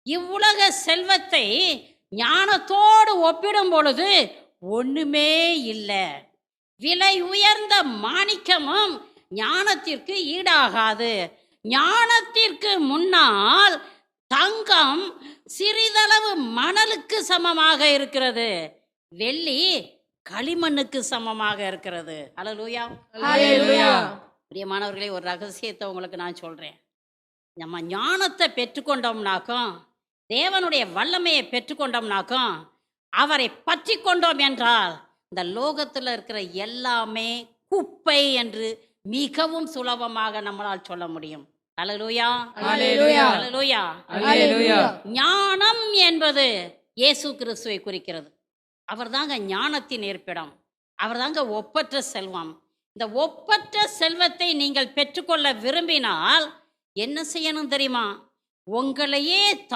இவ்வுலக செல்வத்தை ஞானத்தோடு ஒப்பிடும் பொழுது ஒண்ணுமே இல்லை. விலை உயர்ந்த மாணிக்கமும் ஞானத்திற்கு ஈடாகாது. ஞானத்திற்கு முன்னால் தங்கம் சிறிதளவு மணலுக்கு சமமாக இருக்கிறது. வெள்ளி களிமண்ணுக்கு சமமாக இருக்கிறது. அல்லேலூயா. ஹalleluya. பிரியமானவர்களே, ஒரு ரகசியத்தை உங்களுக்கு நான் சொல்றேன். நம்ம ஞானத்தை பெற்றுக்கொண்டோம்னாக்கும், தேவனுடைய வல்லமையை பெற்றுக்கொண்டோம்னாக்கும், அவரை பற்றி கொண்டோம் என்றால் இந்த லோகத்தில் இருக்கிற எல்லாமே குப்பை என்று மிகவும் சுலபமாக நம்மளால் சொல்ல முடியும். அல்லேலூயா. ஹalleluya. அல்லேலூயா. ஹalleluya. ஞானம் என்பது இயேசு கிறிஸ்துவை குறிக்கிறது. அவர்தாங்க ஞானத்தின் இருப்பிடம். அவர்தாங்க ஒப்பற்ற செல்வம். இந்த ஒப்பற்ற செல்வத்தை நீங்கள் பெற்றுக்கொள்ள விரும்பினால் என்ன செய்யணும் தெரியுமா? உங்களையே